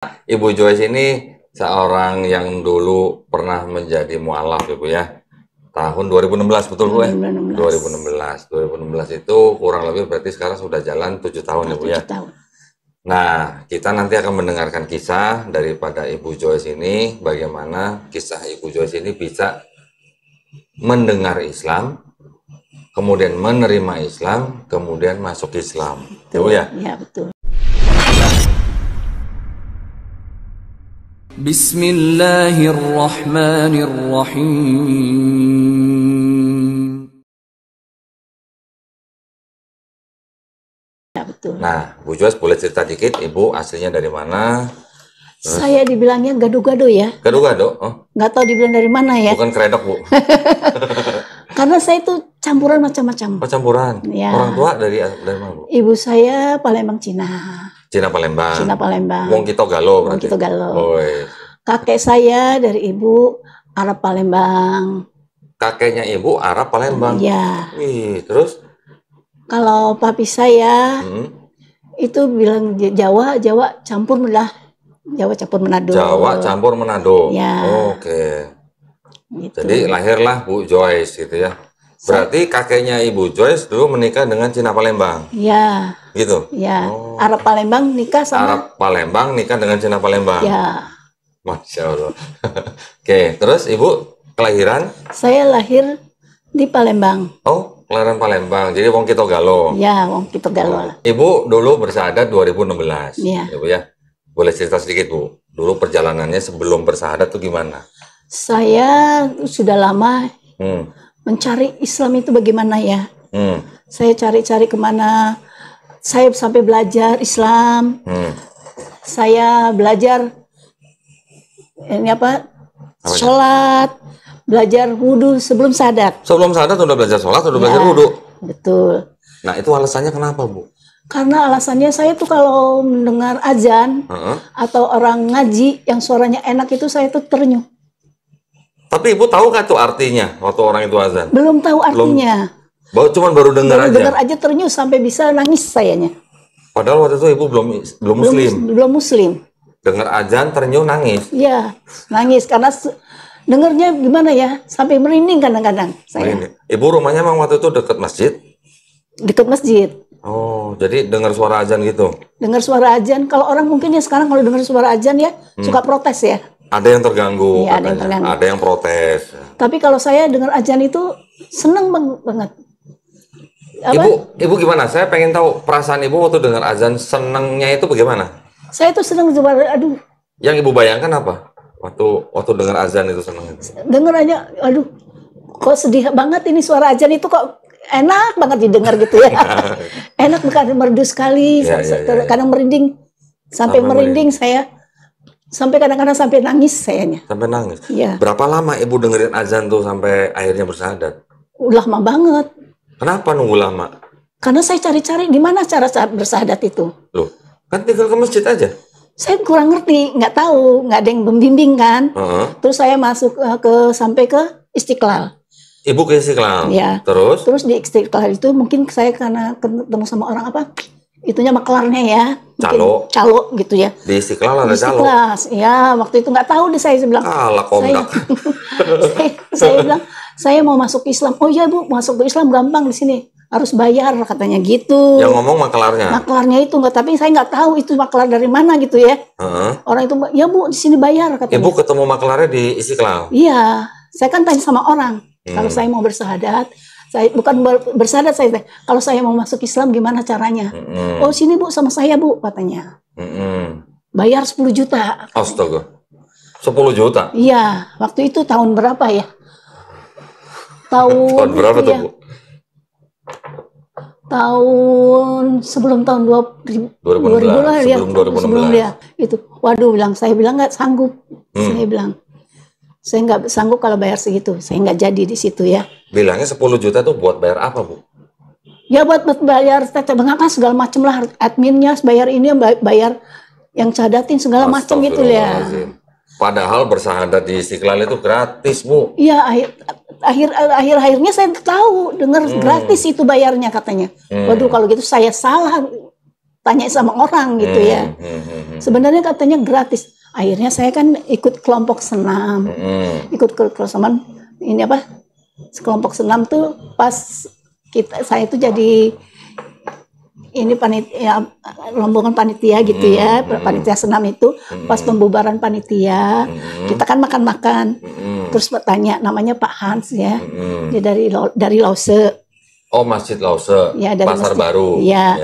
Ibu Joyce ini seorang yang dulu pernah menjadi mualaf Ibu ya. Tahun 2016 betul Bu ya? 2016. 2016 itu kurang lebih berarti sekarang sudah jalan 7 tahun Ibu ya. 7 tahun. Nah, kita nanti akan mendengarkan kisah daripada Ibu Joyce ini, bagaimana kisah Ibu Joyce ini bisa mendengar Islam, kemudian menerima Islam, kemudian masuk Islam. Ibu ya? Ya, betul. Bismillahirrahmanirrahim. Ya, betul. Nah, Bu Joyce boleh cerita dikit, Ibu aslinya dari mana? Saya dibilangnya gado-gado ya. Gado-gado? Oh, Nggak tahu dibilang dari mana ya. bukan kredok Bu. Karena saya itu campuran macam-macam. Oh, campuran. Ya. Orang tua dari mana Bu? Ibu saya Palembang, Cina. Cina Palembang. Cina Palembang. Wong Kito Galo berarti. Wong Kito Galo. Oh, iya. Kakek saya dari ibu Arab Palembang. Kakeknya Ibu Arab Palembang. Ya. Wih, terus? Kalau papi saya Hmm. itu bilang Jawa campur lah. Jawa campur Manado. Jawa campur Manado. Ya. Oke. Gitu. Jadi lahirlah Bu Joyce gitu ya. Berarti kakeknya Ibu Joyce dulu menikah dengan Cina Palembang. Ya. Gitu. Ya. Oh. Arab Palembang nikah sama. Arab Palembang nikah dengan Cina Palembang. Ya. Masya Allah. Oke, terus Ibu kelahiran? Saya lahir di Palembang. Oh, kelahiran Palembang. Jadi Wong Kito Galo. Ya, Wong Kito Galo. Ibu dulu bersahadat 2016. Iya. Ibu ya. Boleh cerita sedikit Bu. Dulu perjalanannya sebelum bersahadat tuh gimana? Saya sudah lama Hmm. mencari Islam itu bagaimana ya. Hmm. Saya cari-cari kemana. Saya sampai belajar Islam. Hmm. Saya belajar ini apa? Apa Sholat, belajar wudhu sebelum sadat. Sebelum sahadat udah belajar sholat, udah Ya, belajar wudhu. betul. Nah, itu alasannya kenapa Bu? Karena alasannya saya tuh kalau mendengar azan Heeh. atau orang ngaji yang suaranya enak itu saya tuh terenyuh. Tapi Ibu tahu kan tuh artinya waktu orang itu azan? Belum tahu artinya. Cuman baru dengar Baru aja. dengar aja terenyuh sampai bisa nangis sayanya. Padahal waktu itu Ibu belum muslim. Belum muslim. Dengar azan ternyuh nangis. Iya, nangis karena dengarnya gimana ya, sampai merinding kadang-kadang saya. Ini. Ibu rumahnya emang waktu itu dekat masjid? Dekat masjid. Oh, jadi dengar suara azan gitu. Dengar suara azan, kalau orang mungkin ya sekarang kalau dengar suara azan ya suka protes ya. Ada yang terganggu, Iya, ada yang katanya. terganggu. Ada yang protes. Tapi kalau saya dengar azan itu seneng banget. Apa? Ibu gimana? Saya pengen tahu perasaan Ibu waktu dengar azan, senengnya itu bagaimana? Saya tuh seneng coba, aduh, Yang Ibu bayangkan apa? Waktu dengar azan itu seneng itu. denger aja, aduh, kok sedih banget ini suara azan itu kok enak banget didengar gitu ya. Enak bukan merdu sekali, Ya, ya, ya, ya. kadang merinding, sampai merinding saya, sampai kadang-kadang sampai nangis sayanya. Sampai nangis. Iya. Berapa lama Ibu dengerin azan tuh sampai akhirnya bersahadat? Lama banget. Kenapa nunggu lama? Karena saya cari-cari di mana cara bersahadat itu. Loh, kan tinggal ke masjid aja. Saya kurang ngerti, nggak tahu, nggak ada yang membimbing kan. Heeh. Terus saya masuk sampai ke Istiqlal. Ibu ke Istiqlal. Ya. Terus? Terus di Istiqlal itu mungkin saya karena ketemu sama orang apa, itunya maklarnya ya. Mungkin calo gitu ya. Di Istiqlal ada calo. Istiqlal, ya waktu itu nggak tahu deh saya bilang. Kalah komdak. Saya bilang saya mau masuk Islam. Oh iya Bu, masuk ke Islam gampang di sini. Harus bayar katanya gitu. Yang ngomong maklarnya. Maklarnya itu nggak, tapi saya nggak tahu itu maklar dari mana gitu ya. Heeh. Orang itu, ya Bu di sini bayar katanya. Ibu ketemu maklarnya di Istiqlal. Iya, saya kan tanya sama orang. Kalau saya mau bersahadat, saya bukan bersahadat saya. Kalau saya mau masuk Islam gimana caranya? Oh sini Bu sama saya Bu katanya. Bayar 10 juta. Astaga. 10 juta? Iya, waktu itu tahun berapa ya? Tahun berapa tuh ya, Bu? tahun sebelum tahun 2000 lah ya. Sebelum 2016. Sebelum dia itu. Waduh, saya bilang nggak sanggup. Saya bilang saya nggak sanggup kalau bayar segitu. Saya nggak jadi di situ ya. Bilangnya 10 juta tuh buat bayar apa Bu? Ya buat bayar mengapa segala macam lah, adminnya bayar ini, bayar yang cadatin segala macam gitu ya. Astagfirullahaladzim. Padahal bersahadat di Istiqlal itu gratis Bu. Iya, akhirnya saya tahu dengar gratis itu bayarnya katanya. Waduh, kalau gitu saya salah. tanya sama orang gitu ya. Sebenarnya katanya gratis. Akhirnya saya kan ikut kelompok senam. Ikut kelompok senam. Ini apa? Kelompok senam tuh pas saya itu jadi ini panitia, rombongan panitia gitu ya, panitia senam itu pas pembubaran panitia, kita kan makan-makan, terus bertanya, namanya Pak Hans ya, dia dari Lause. Oh, Masjid Lause, ya, dari Pasar masjid, Baru. Ya.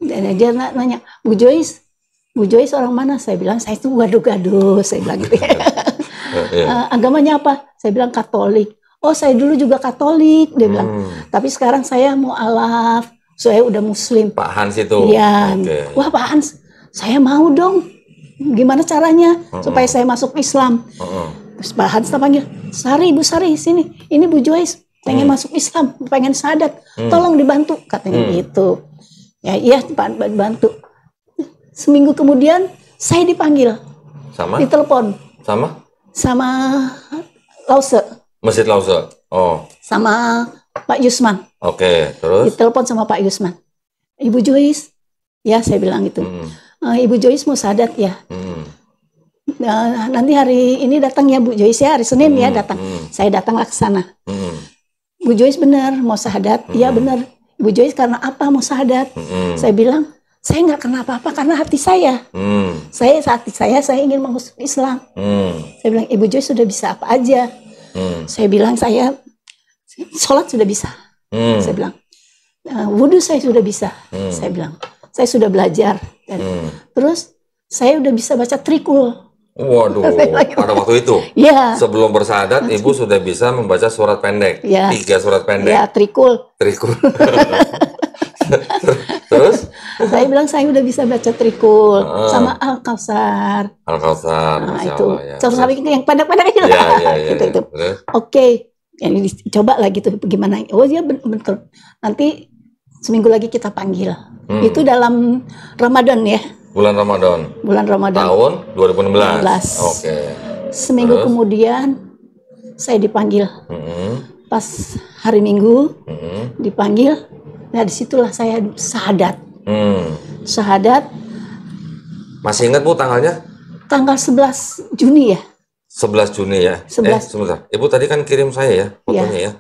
Dan dia nanya, Bu Joyce orang mana? Saya bilang saya itu gado-gado, saya bilang gitu. Agamanya apa? Saya bilang Katolik. Oh, saya dulu juga Katolik, dia bilang. Tapi sekarang saya mau alaf. Saya udah Muslim. Pak Hans itu? Iya. Okay. Wah, Pak Hans, saya mau dong. Gimana caranya supaya saya masuk Islam? Terus Pak Hans panggil, Sari, Bu Sari, sini. Ini Bu Joyce, pengen masuk Islam, pengen syahadat. Tolong dibantu, katanya gitu. Ya, iya, Pak, bantu. Seminggu kemudian, saya dipanggil. Sama? Ditelepon. Sama? Sama Lause. Masjid Lause? Oh. Sama Pak Yusman. Oke, terus? Ditelepon sama Pak Yusman. Ibu Joyce, ya saya bilang gitu. Ibu Joyce mau syahadat ya. Nanti hari ini datang ya Bu Joyce ya, hari Senin ya datang. Saya datanglah ke sana. Bu Joyce benar mau syahadat? Iya benar. Bu Joyce karena apa mau syahadat? Saya bilang, saya nggak kena apa-apa karena hati saya. Hati saya ingin masuk Islam. Saya bilang, Ibu Joyce sudah bisa apa aja? Saya bilang, saya sholat sudah bisa. Saya bilang, wudhu saya sudah bisa. Saya bilang, saya sudah belajar. Terus saya udah bisa baca trikul. Waduh, pada waktu itu? Ya. Sebelum bersyahadat, Ibu sudah bisa membaca surat pendek. Ya. 3 surat pendek. Ya, trikul. Terus? Saya bilang saya udah bisa baca trikul sama Al-Kausar. Al-Kausar, itu. Ya. Terus yang pendek-pendek itu. Gitu. Oke. Yang coba lagi tuh gimana? Oh dia betul. Nanti seminggu lagi kita panggil. Itu dalam Ramadan ya. Bulan Ramadan. Tahun 2016. Oke. Seminggu kemudian saya dipanggil. Pas hari Minggu dipanggil. Nah disitulah saya syahadat. Syahadat. Masih ingat Bu tanggalnya? Tanggal 11 Juni ya. 11 Juni ya. 11. Sebentar. Ibu tadi kan kirim saya ya fotonya ya.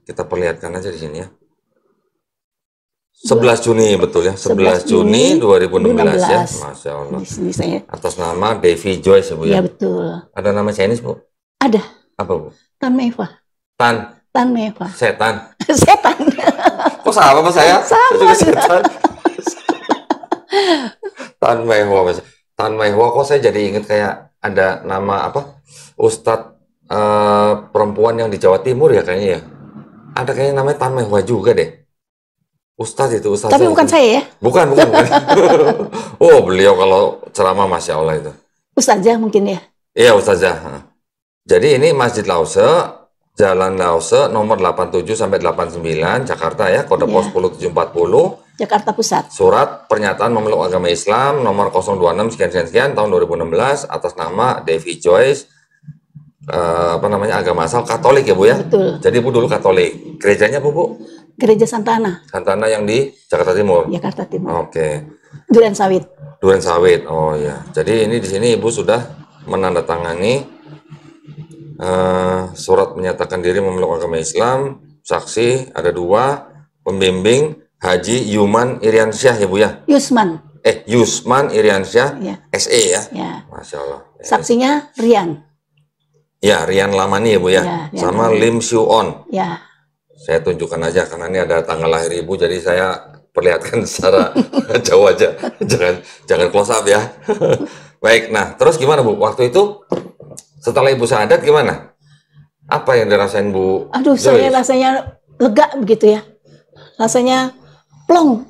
Kita perlihatkan aja di sini ya. 11 Juni betul ya. 11 Juni 2016 ya. Masya Allah. Di sini saya. Atas nama Devi Joyce ya Bu ya. Iya betul. Ada nama Chinese Bu? Ada. Apa Bu? Tan Meva. Tan Meva. Setan. Setan. Kok sama Pak saya? Sama. Saya juga setan. Tan Meva. Tan Meva kok saya jadi ingat kayak ada nama apa? Ustadz perempuan yang di Jawa Timur ya kayaknya ya. Ada kayaknya namanya Tan Meva juga deh. Ustadz itu Ustadz. Tapi bukan saya ya? Bukan. Oh, beliau kalau ceramah Masya Allah itu. Ustazah mungkin ya? Iya, Ustazah. Jadi ini Masjid Lause, Jalan Lause nomor 87 sampai 89 Jakarta ya, kode pos 10740. Jakarta Pusat. Surat pernyataan memeluk agama Islam nomor 026 sekian tahun 2016 atas nama Devi Joyce. Agama asal Katolik ya Bu ya? Betul. Jadi Bu dulu Katolik. Gerejanya Bu? Gereja Santana. Santana yang di Jakarta Timur. Jakarta Timur. Oke. Duren Sawit. Duren Sawit. Oh ya. Jadi ini di sini Ibu sudah menandatangani surat menyatakan diri memeluk agama Islam. Saksi ada 2, pembimbing Haji Yuman Iriansyah ya Bu ya? Yusman Iriansyah ya. SE ya? Ya. Masya Allah. Saksinya Rian. Ya, Rian Lamani ya Bu ya? Sama Lim Syu-on. Ya. Saya tunjukkan aja karena ini ada tanggal lahir Ibu, jadi saya perlihatkan secara jauh aja. Jangan close up ya. Baik, nah terus gimana Bu? Waktu itu setelah Ibu syahadat gimana? Apa yang dirasain Bu? Aduh, saya rasanya lega begitu ya. Rasanya plong.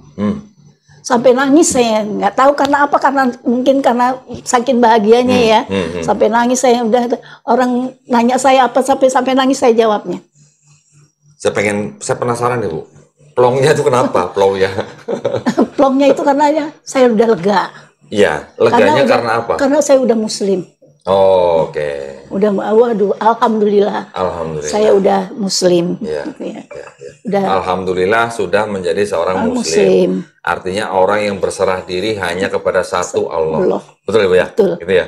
Sampai nangis saya. Nggak tahu karena apa, mungkin karena saking bahagianya ya. Sampai nangis saya, udah orang nanya saya apa sampai nangis saya jawabnya. Saya penasaran nih Bu. Plongnya itu kenapa? Plongnya? Plongnya itu karena ya, saya udah lega. Iya, leganya karena apa? Karena saya udah Muslim. Oh, oke. Udah, waduh, alhamdulillah. Alhamdulillah. Saya udah Muslim. Iya. Gitu ya. Ya. alhamdulillah sudah menjadi seorang muslim. Artinya orang yang berserah diri hanya kepada satu Allah. Betul ya Bu ya? Betul. Gitu ya.